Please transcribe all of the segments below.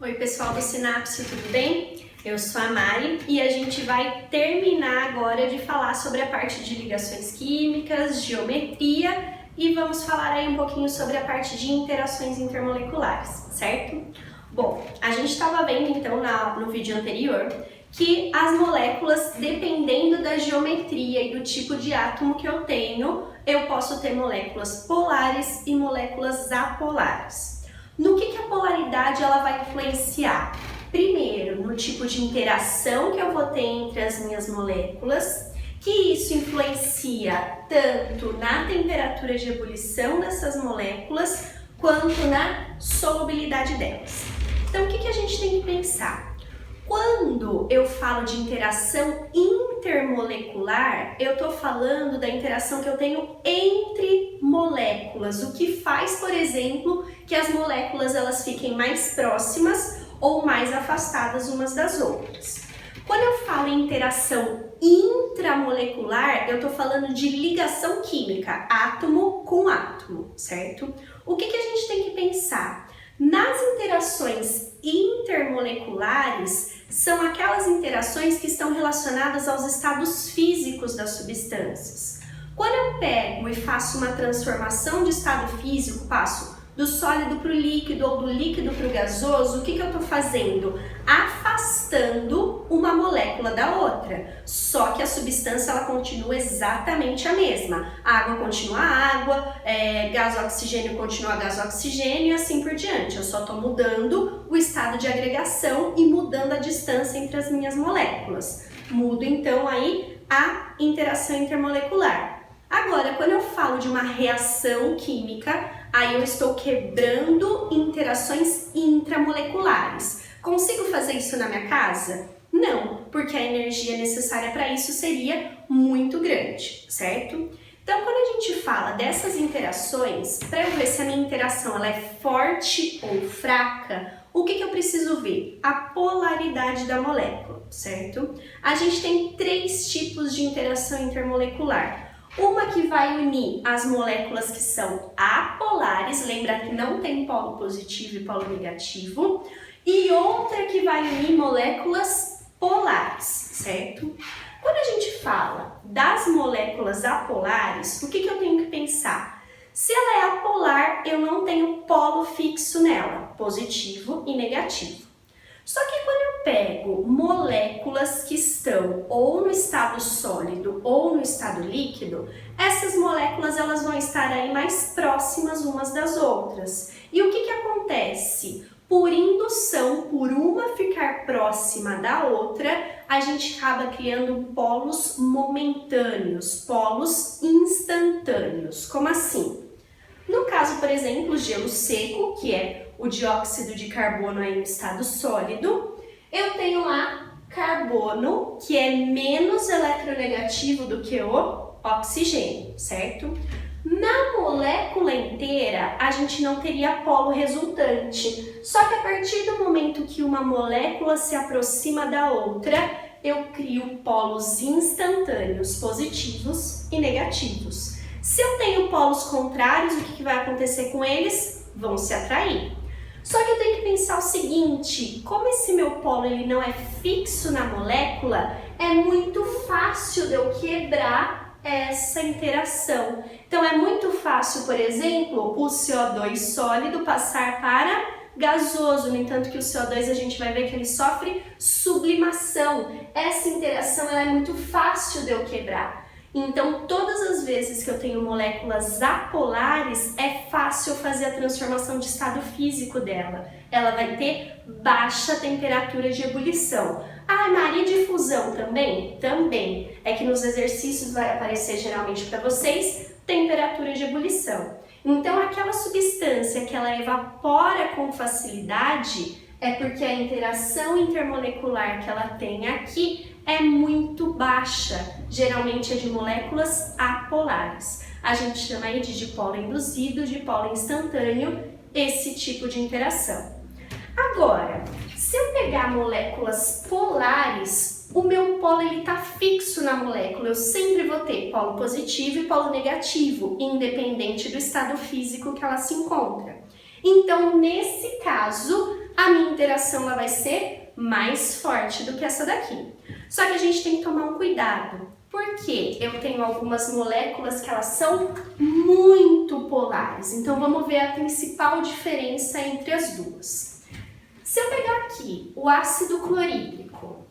Oi pessoal do Sinapse, tudo bem? Eu sou a Mari e a gente vai terminar agora de falar sobre a parte de ligações químicas, geometria e vamos falar aí um pouquinho sobre a parte de interações intermoleculares, certo? Bom, a gente estava vendo então no vídeo anterior que as moléculas, dependendo da geometria e do tipo de átomo que eu tenho, eu posso ter moléculas polares e moléculas apolares. No que a polaridade ela vai influenciar? Primeiro, no tipo de interação que eu vou ter entre as minhas moléculas, que isso influencia tanto na temperatura de ebulição dessas moléculas, quanto na solubilidade delas. Então, o que a gente tem que pensar? Quando eu falo de interação intermolecular, eu estou falando da interação que eu tenho entre moléculas, o que faz, por exemplo, que as moléculas elas fiquem mais próximas ou mais afastadas umas das outras. Quando eu falo em interação intramolecular, eu estou falando de ligação química, átomo com átomo, certo? O que a gente tem que pensar? Nas interações intermoleculares, são aquelas interações que estão relacionadas aos estados físicos das substâncias. Quando eu pego e faço uma transformação de estado físico, passo do sólido para o líquido ou do líquido para o gasoso, o que eu estou fazendo? Afastando uma molécula da outra, só que a substância ela continua exatamente a mesma. A água continua água, gás oxigênio continua gás oxigênio e assim por diante. Eu só estou mudando o estado de agregação e mudando a distância entre as minhas moléculas. Mudo então aí a interação intermolecular. Agora, quando eu falo de uma reação química, aí eu estou quebrando interações intramoleculares. Consigo fazer isso na minha casa? Não, porque a energia necessária para isso seria muito grande, certo? Então, quando a gente fala dessas interações, para eu ver se a minha interação ela é forte ou fraca, o que eu preciso ver? A polaridade da molécula, certo? A gente tem três tipos de interação intermolecular. Uma que vai unir as moléculas que são apolares, lembra que não tem polo positivo e polo negativo, e outra que vai unir moléculas polares, certo? Quando a gente fala das moléculas apolares, o que eu tenho que pensar? Se ela é apolar, eu não tenho polo fixo nela, positivo e negativo. Só que quando eu pego moléculas que estão ou no estado sólido ou no estado líquido, essas moléculas elas vão estar aí mais próximas umas das outras. E o que acontece? Por indução, por uma ficar próxima da outra, a gente acaba criando polos momentâneos, polos instantâneos. Como assim? No caso, por exemplo, gelo seco, que é o dióxido de carbono aí no estado sólido, eu tenho lá carbono, que é menos eletronegativo do que o oxigênio, certo? Na molécula inteira, a gente não teria polo resultante, só que a partir do momento que uma molécula se aproxima da outra, eu crio polos instantâneos positivos e negativos. Se eu tenho polos contrários, o que vai acontecer com eles? Vão se atrair. Só que eu tenho que pensar o seguinte, como esse meu polo ele não é fixo na molécula, é muito fácil de eu quebrar essa interação. Então é muito fácil, por exemplo, o CO2 sólido passar para gasoso, no entanto que o CO2 a gente vai ver que ele sofre sublimação. Essa interação ela é muito fácil de eu quebrar. Então, todas as vezes que eu tenho moléculas apolares, é fácil fazer a transformação de estado físico dela. Ela vai ter baixa temperatura de ebulição. Ah, Maria, de fusão também? Também. É que nos exercícios vai aparecer geralmente para vocês temperatura de ebulição. Então, aquela substância que ela evapora com facilidade é porque a interação intermolecular que ela tem aqui é muito baixa, geralmente é de moléculas apolares. A gente chama aí de dipolo induzido, dipolo instantâneo, esse tipo de interação. Agora, se eu pegar moléculas polares, o meu polo está fixo na molécula, eu sempre vou ter polo positivo e polo negativo, independente do estado físico que ela se encontra. Então, nesse caso, a minha interação ela vai ser mais forte do que essa daqui. Só que a gente tem que tomar um cuidado, porque eu tenho algumas moléculas que elas são muito polares. Então vamos ver a principal diferença entre as duas. Se eu pegar aqui o ácido clorídrico,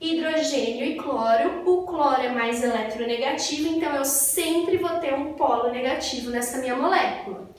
hidrogênio e cloro, o cloro é mais eletronegativo, então eu sempre vou ter um polo negativo nessa minha molécula.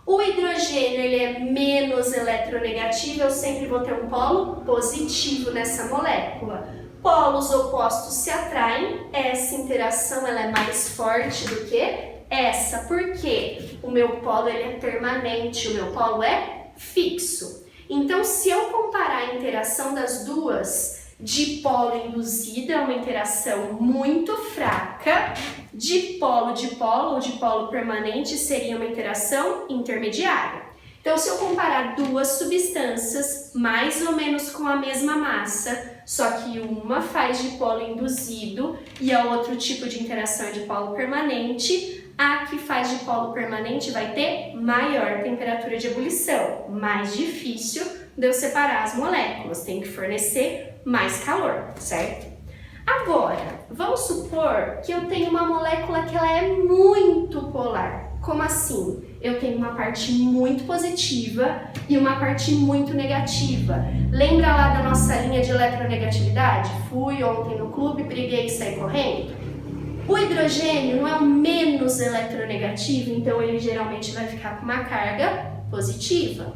O hidrogênio ele é menos eletronegativo, eu sempre vou ter um polo positivo nessa molécula. Polos opostos se atraem, essa interação ela é mais forte do que essa, porque o meu polo ele é permanente, o meu polo é fixo. Então, se eu comparar a interação das duas, dipolo induzido é uma interação muito fraca, dipolo ou dipolo permanente seria uma interação intermediária. Então, se eu comparar duas substâncias mais ou menos com a mesma massa, só que uma faz dipolo induzido e a outro tipo de interação é dipolo permanente, a que faz dipolo permanente vai ter maior temperatura de ebulição, mais difícil de eu separar as moléculas, tem que fornecer mais calor, certo? Agora, vamos supor que eu tenho uma molécula que ela é muito polar. Como assim? Eu tenho uma parte muito positiva e uma parte muito negativa. Lembra lá da nossa linha de eletronegatividade? Fui ontem no clube, briguei e saí correndo. O hidrogênio não é o menos eletronegativo, então ele geralmente vai ficar com uma carga positiva.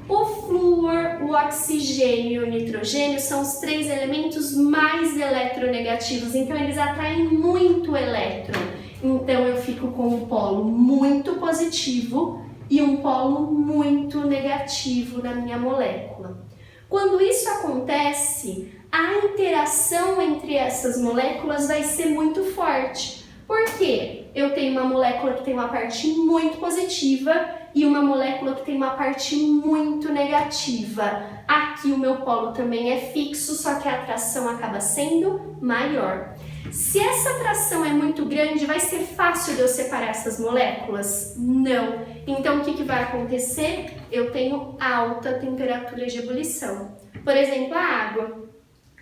O flúor, o oxigênio e o nitrogênio são os três elementos mais eletronegativos, então eles atraem muito elétron. Então eu fico com um polo muito positivo e um polo muito negativo na minha molécula. Quando isso acontece, a interação entre essas moléculas vai ser muito forte. Por quê? Eu tenho uma molécula que tem uma parte muito positiva e uma molécula que tem uma parte muito negativa. Aqui o meu polo também é fixo, só que a atração acaba sendo maior. Se essa atração é muito grande, vai ser fácil de eu separar essas moléculas? Não. Então, o que vai acontecer? Eu tenho alta temperatura de ebulição. Por exemplo, a água.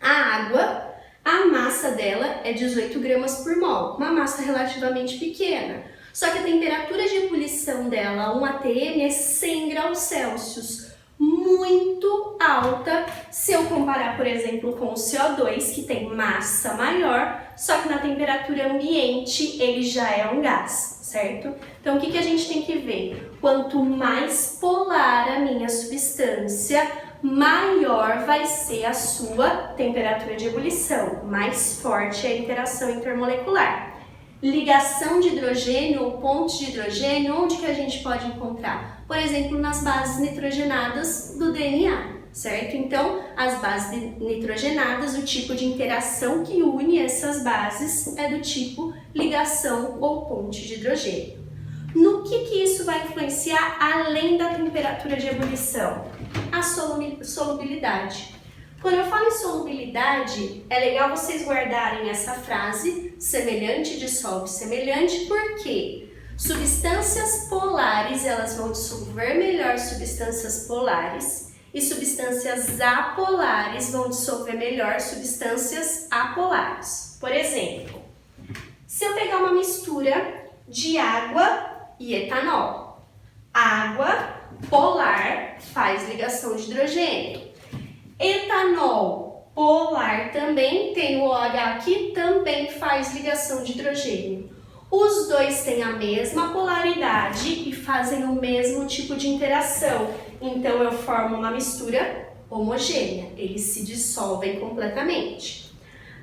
A água, a massa dela é 18 gramas por mol, uma massa relativamente pequena. Só que a temperatura de ebulição dela, 1 atm, é 100 graus Celsius. Muito alta se eu comparar, por exemplo, com o CO2, que tem massa maior, só que na temperatura ambiente ele já é um gás, certo? Então, o que a gente tem que ver? Quanto mais polar a minha substância, maior vai ser a sua temperatura de ebulição, mais forte é a interação intermolecular. Ligação de hidrogênio ou pontes de hidrogênio, onde que a gente pode encontrar? Por exemplo, nas bases nitrogenadas do DNA, certo? Então, as bases nitrogenadas, o tipo de interação que une essas bases é do tipo ligação ou ponte de hidrogênio. No que isso vai influenciar além da temperatura de ebulição? A solubilidade. Quando eu falo em solubilidade, é legal vocês guardarem essa frase, semelhante dissolve semelhante, porque substâncias polares, elas vão dissolver melhor substâncias polares, e substâncias apolares vão dissolver melhor substâncias apolares. Por exemplo, se eu pegar uma mistura de água e etanol, água polar faz ligação de hidrogênio. Etanol polar também, tem o OH aqui, também faz ligação de hidrogênio. Os dois têm a mesma polaridade e fazem o mesmo tipo de interação. Então eu formo uma mistura homogênea, eles se dissolvem completamente.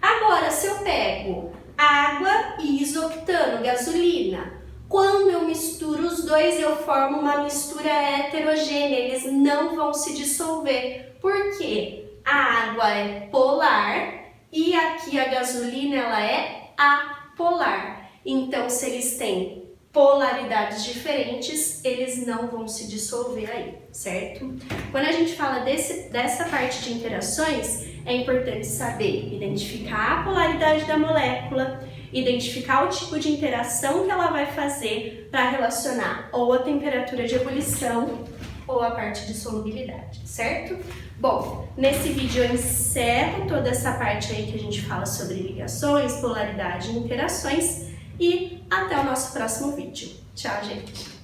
Agora, se eu pego água e isoctano, gasolina, quando eu misturo os dois, eu formo uma mistura heterogênea, eles não vão se dissolver. Por quê? A água é polar e aqui a gasolina ela é apolar. Então, se eles têm polaridades diferentes, eles não vão se dissolver aí, certo? Quando a gente fala dessa parte de interações, é importante saber identificar a polaridade da molécula, identificar o tipo de interação que ela vai fazer para relacionar ou a temperatura de ebulição ou a parte de solubilidade, certo? Bom, nesse vídeo eu encerro toda essa parte aí que a gente fala sobre ligações, polaridade e interações e até o nosso próximo vídeo. Tchau, gente!